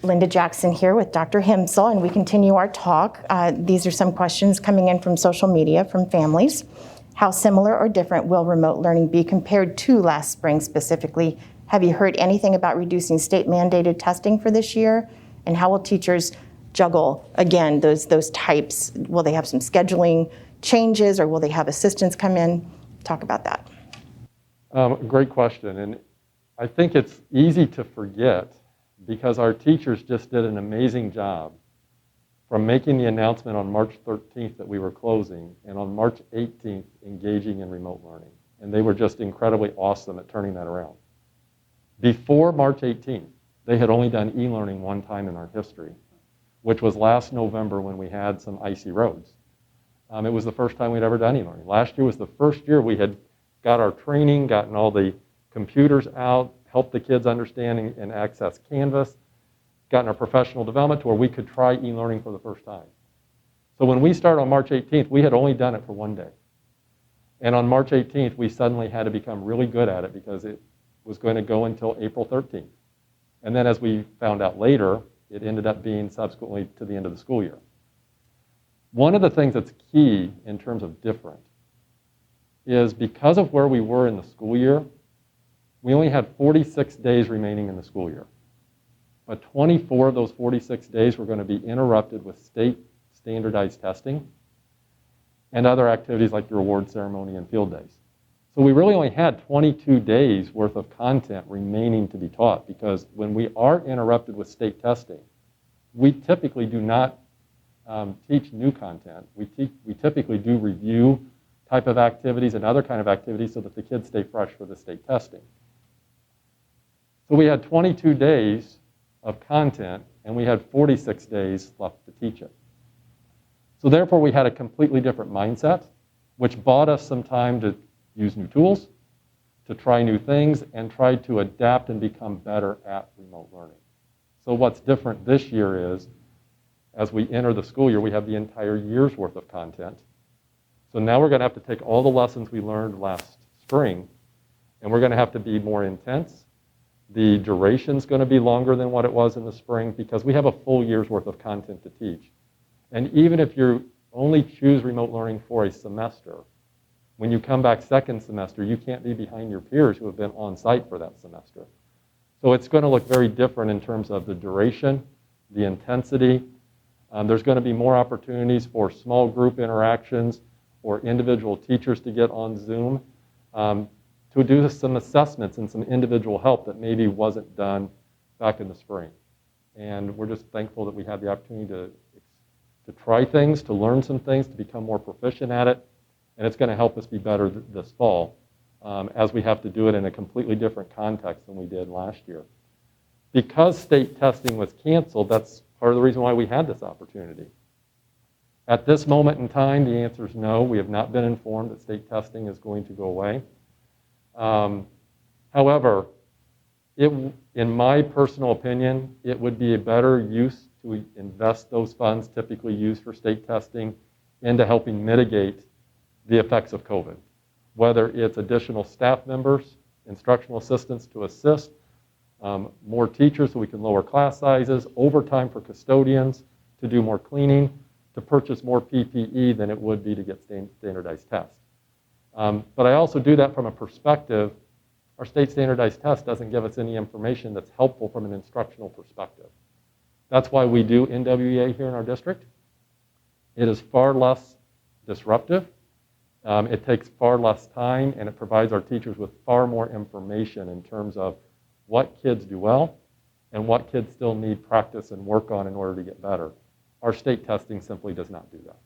Linda Jackson here with Dr. Himsel, and we continue our talk. These are some questions coming in from social media from families. How similar or different will remote learning be compared to last spring specifically? Have you heard anything about reducing state-mandated testing for this year? And how will teachers juggle, again, those types? Will they have some scheduling changes, or will they have assistants come in? Talk about that. Great question. And I think it's easy to forget because our teachers just did an amazing job from making the announcement on March 13th that we were closing, and on March 18th engaging in remote learning. And they were just incredibly awesome at turning that around. Before March 18th, they had only done e-learning one time in our history, which was last November when we had some icy roads. It was the first time we'd ever done e-learning. Last year was the first year we had got our training, gotten all the computers out, helped the kids understand and access Canvas, gotten our professional development to where we could try e-learning for the first time. So when we started on March 18th, we had only done it for one day. And on March 18th, we suddenly had to become really good at it because it was going to go until April 13th. And then as we found out later, it ended up being subsequently to the end of the school year. One of the things that's key in terms of different is because of where we were in the school year, we only had 46 days remaining in the school year. But 24 of those 46 days were going to be interrupted with state standardized testing and other activities like the reward ceremony and field days. So we really only had 22 days worth of content remaining to be taught, because when we are interrupted with state testing, we typically do not teach new content. We typically do review type of activities and other kind of activities so that the kids stay fresh for the state testing. So we had 22 days of content, and we had 46 days left to teach it. So therefore, we had a completely different mindset, which bought us some time to use new tools, to try new things, and try to adapt and become better at remote learning. So what's different this year is, as we enter the school year, we have the entire year's worth of content. So now we're going to have to take all the lessons we learned last spring, and we're going to have to be more intense. The duration's going to be longer than what it was in the spring because we have a full year's worth of content to teach. And even if you only choose remote learning for a semester, when you come back second semester, you can't be behind your peers who have been on site for that semester. So it's going to look very different in terms of the duration, the intensity. There's going to be more opportunities for small group interactions or individual teachers to get on Zoom to do some assessments and some individual help that maybe wasn't done back in the spring. And we're just thankful that we had the opportunity to try things, to learn some things, to become more proficient at it. And it's going to help us be better this fall as we have to do it in a completely different context than we did last year. Because state testing was canceled, that's part of the reason why we had this opportunity. At this moment in time, the answer is no. We have not been informed that state testing is going to go away. However, in my personal opinion, it would be a better use to invest those funds typically used for state testing into helping mitigate the effects of COVID. Whether it's additional staff members, instructional assistants to assist, more teachers so we can lower class sizes, overtime for custodians to do more cleaning, to purchase more PPE than it would be to get standardized tests. But I also do that from a perspective, our state standardized test doesn't give us any information that's helpful from an instructional perspective. That's why we do NWEA here in our district. It is far less disruptive. It takes far less time, and it provides our teachers with far more information in terms of what kids do well and what kids still need practice and work on in order to get better. Our state testing simply does not do that.